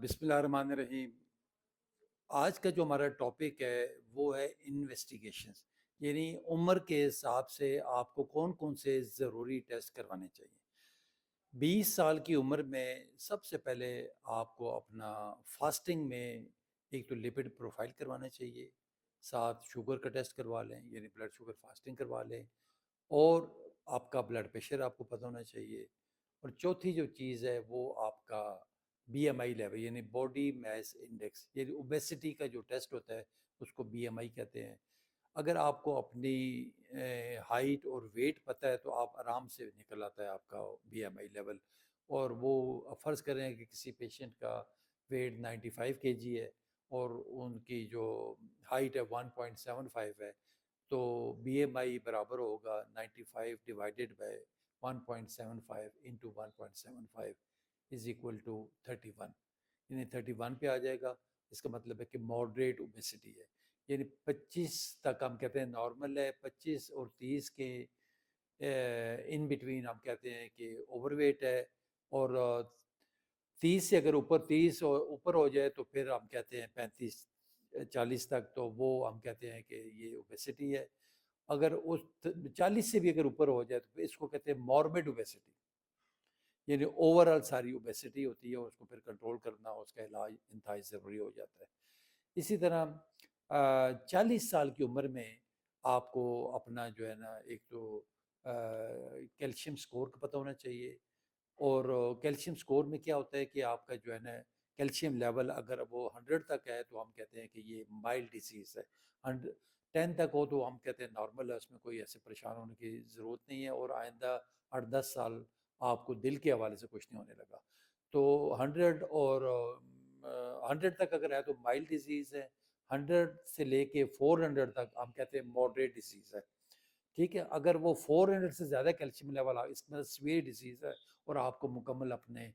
بسم اللہ الرحمن الرحیم۔ آج کا جو ہمارا ٹاپک ہے وہ ہے انویسٹیگیشنز، یعنی عمر کے حساب سے آپ کو کون کون سے ضروری ٹیسٹ کروانے چاہیے۔ 20 سال کی عمر میں سب سے پہلے آپ کو اپنا فاسٹنگ میں ایک تو لپڈ پروفائل کروانا چاہیے، ساتھ شوگر کا ٹیسٹ کروا لیں، یعنی بلڈ شوگر فاسٹنگ کروا لیں، اور آپ کا بلڈ پریشر آپ کو پتہ ہونا چاہیے۔ اور چوتھی جو چیز ہے وہ آپ کا بی ایم آئی لیول، یعنی باڈی میس انڈیکس، یعنی اوبیسٹی کا جو ٹیسٹ ہوتا ہے اس کو بی ایم آئی کہتے ہیں۔ اگر آپ کو اپنی ہائٹ اور ویٹ پتہ ہے تو آپ آرام سے نکل آتا ہے آپ کا بی ایم آئی لیول۔ اور وہ فرض کریں کہ کسی پیشنٹ کا ویٹ 95 کے جی ہے اور ان کی جو ہائٹ ہے 1.75 ہے، تو بی ایم آئی برابر ہوگا 95 divided by 1.75 into 1.75 is equal to 31، یعنی 31 پہ آ جائے گا۔ اس کا مطلب ہے کہ ماڈریٹ اوبیسٹی ہے، یعنی 25 تک ہم کہتے ہیں نارمل ہے، 25 اور 30 کے ان بٹوین ہم کہتے ہیں کہ اوور ویٹ ہے، اور 30 سے اگر اوپر 30 اوپر ہو جائے تو پھر ہم کہتے ہیں 35 40 تک، تو وہ ہم کہتے ہیں کہ یہ اوبیسٹی ہے۔ اگر اس 40 سے بھی اگر اوپر ہو جائے تو اس کو کہتے ہیں موربڈ اوبیسٹی، یعنی اوور آل ساری اوبیسٹی ہوتی ہے، اس کو پھر کنٹرول کرنا، اس کا علاج انتہائی ضروری ہو جاتا ہے۔ اسی طرح 40 سال کی عمر میں آپ کو اپنا جو ہے نا ایک تو کیلشیم سکور کا پتہ ہونا چاہیے، اور کیلشیم سکور میں کیا ہوتا ہے کہ آپ کا جو ہے نا کیلشیم لیول اگر وہ 100 تک ہے تو ہم کہتے ہیں کہ یہ مائلڈ ڈیزیز ہے، 10 تک ہو تو ہم کہتے ہیں نارمل ہے، اس میں کوئی ایسے پریشان ہونے کی ضرورت نہیں ہے، اور آئندہ 8 10 سال آپ کو دل کے حوالے سے کچھ نہیں ہونے لگا۔ تو 100 اور 100 تک اگر ہے تو مائلڈ ڈیزیز ہے، 100 سے لے کے 400 تک ہم کہتے ہیں ماڈریٹ ڈیزیز ہے، ٹھیک ہے۔ اگر وہ 400 سے زیادہ کیلشیم لیول اس میں سویئر ڈیزیز ہے، اور آپ کو مکمل اپنے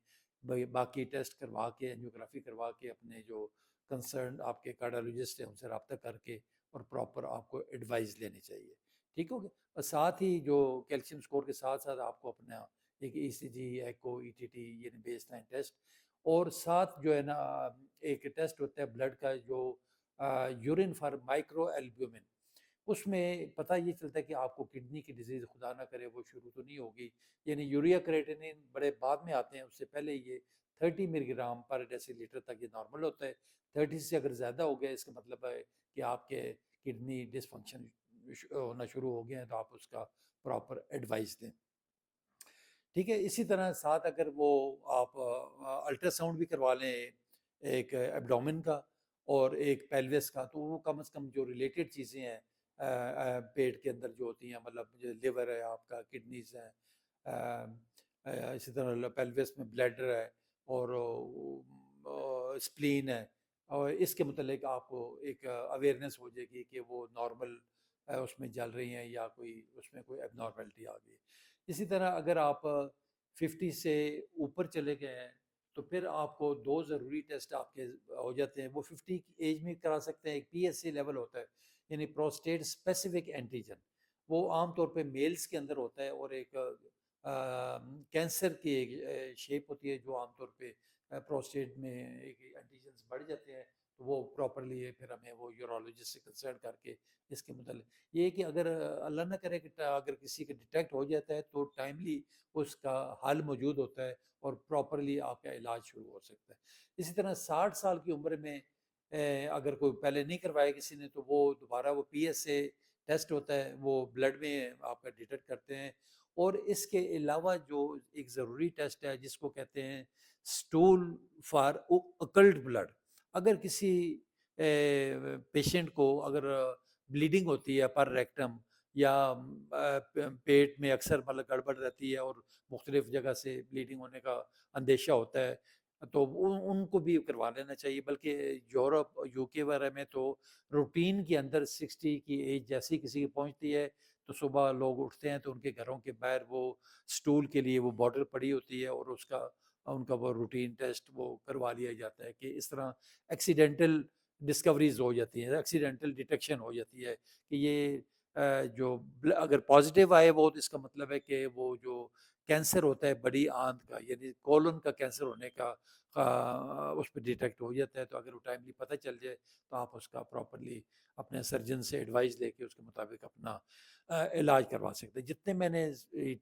باقی ٹیسٹ کروا کے اینجیوگرافی کروا کے اپنے جو کنسرن آپ کے کارڈیالوجسٹ ہیں ان سے رابطہ کر کے اور پراپر آپ کو ایڈوائز لینی چاہیے، ٹھیک ہو گیا۔ اور ساتھ ہی جو کیلشیم سکور کے ساتھ ساتھ آپ کو اپنا ایک ای سی جی، ایکو، ای ٹی ٹی، یعنی بیس لائن ٹیسٹ، اور ساتھ جو ہے نا ایک ٹیسٹ ہوتا ہے بلڈ کا جو یورین فار مائکرو البیومن، اس میں پتہ یہ چلتا ہے کہ آپ کو کڈنی کی ڈیزیز خدا نہ کرے وہ شروع تو نہیں ہوگی، یعنی یوریا کریٹینین بڑے بعد میں آتے ہیں، اس سے پہلے یہ 30 ملی گرام پر ڈیسی لیٹر تک یہ نارمل ہوتا ہے۔ 30 سے اگر زیادہ ہو گیا اس کا مطلب ہے کہ آپ کے کڈنی ڈس فنکشن ہونا شروع ہو گئے ہیں، تو آپ اس کا پراپر ایڈوائز دیں، ٹھیک ہے۔ اسی طرح ساتھ اگر وہ آپ الٹرا ساؤنڈ بھی کروا لیں، ایک ایبڈومن کا اور ایک پیلوس کا، تو وہ کم از کم جو ریلیٹڈ چیزیں ہیں پیٹ کے اندر جو ہوتی ہیں، مطلب جو لیور ہے آپ کا، کڈنیز ہیں، اسی طرح پیلوس میں بلیڈر ہے، اور اسپلین ہے، اور اس کے متعلق آپ کو ایک اویئرنیس ہو جائے گی کہ وہ نارمل اس میں جل رہی ہیں یا کوئی اس میں کوئی اب نارملٹی آ گئی۔ اسی طرح اگر آپ 50 سے اوپر چلے گئے ہیں تو پھر آپ کو 2 ضروری ٹیسٹ آپ کے ہو جاتے ہیں، وہ 50 کی ایج میں کرا سکتے ہیں۔ ایک پی ایس سی لیول ہوتا ہے، یعنی پروسٹیٹ اسپیسیفک اینٹیجن، وہ عام طور پہ میلز کے اندر ہوتا ہے، اور ایک کینسر کی ایک شیپ ہوتی ہے جو عام طور پہ پروسٹیٹ میں ایک اینٹیجنس بڑھ جاتے ہیں، تو وہ پراپرلی پھر ہمیں وہ یورولوجسٹ سے کنسلٹ کر کے اس کے متعلق یہ ہے کہ اگر اللہ نہ کرے کہ اگر کسی کا ڈیٹیکٹ ہو جاتا ہے تو ٹائملی اس کا حل موجود ہوتا ہے اور پراپرلی آپ کا علاج شروع ہو سکتا ہے۔ اسی طرح 60 سال کی عمر میں اگر کوئی پہلے نہیں کروایا کسی نے تو وہ دوبارہ وہ پی ایس اے ٹیسٹ ہوتا ہے، وہ بلڈ میں آپ کا ڈیٹیکٹ کرتے ہیں۔ اور اس کے علاوہ جو ایک ضروری ٹیسٹ ہے جس کو کہتے ہیں سٹول فار اکلٹ بلڈ، اگر کسی پیشنٹ کو اگر بلیڈنگ ہوتی ہے پر ریکٹم، یا پیٹ میں اکثر مطلب گڑبڑ رہتی ہے اور مختلف جگہ سے بلیڈنگ ہونے کا اندیشہ ہوتا ہے، تو ان کو بھی کروا لینا چاہیے۔ بلکہ یورپ، یو کے وغیرہ میں تو روٹین کے اندر 60 کی ایج جیسی کسی کی پہنچتی ہے تو صبح لوگ اٹھتے ہیں تو ان کے گھروں کے باہر وہ سٹول کے لیے وہ بارڈر پڑی ہوتی ہے، اور اس کا ان کا وہ روٹین ٹیسٹ وہ کروا لیا جاتا ہے، کہ اس طرح ایکسیڈنٹل ڈسکوریز ہو جاتی ہیں، ایکسیڈنٹل ڈیٹیکشن ہو جاتی ہے کہ یہ جو اگر پازیٹیو آئے وہ، تو اس کا مطلب ہے کہ وہ جو کینسر ہوتا ہے بڑی آنت کا، یعنی کولن کا کینسر ہونے کا اس پہ ڈیٹیکٹ ہو جاتا ہے، تو اگر وہ ٹائملی پتہ چل جائے تو آپ اس کا پراپرلی اپنے سرجن سے ایڈوائز لے کے اس کے مطابق اپنا علاج کروا سکتے ہیں۔ جتنے میں نے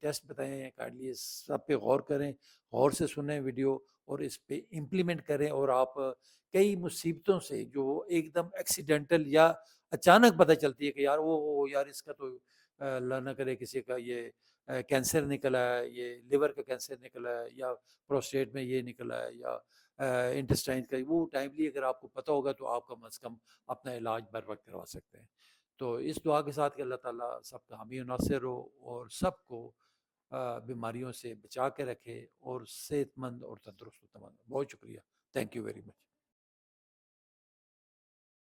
ٹیسٹ بتائے ہیں کائنڈلی سب پہ غور کریں، غور سے سنیں ویڈیو اور اس پہ امپلیمنٹ کریں، اور آپ کئی مصیبتوں سے جو ایک دم ایکسیڈنٹل یا اچانک پتہ چلتی ہے کہ یار وہ یار اس کا تو اللہ نہ کرے کسی کا یہ کینسر نکلا ہے، یہ لیور کا کینسر نکلا ہے، یا پروسٹیٹ میں یہ نکلا ہے، یا انٹسٹائن کا، وہ ٹائملی اگر آپ کو پتہ ہوگا تو آپ کم از کم اپنا علاج بر وقت کروا سکتے ہیں۔ تو اس دعا کے ساتھ کہ اللہ تعالیٰ سب کا حامی و ناصر ہو، اور سب کو بیماریوں سے بچا کے رکھے، اور صحت مند اور تندرست و تمام۔ بہت شکریہ، تھینک یو ویری مچ۔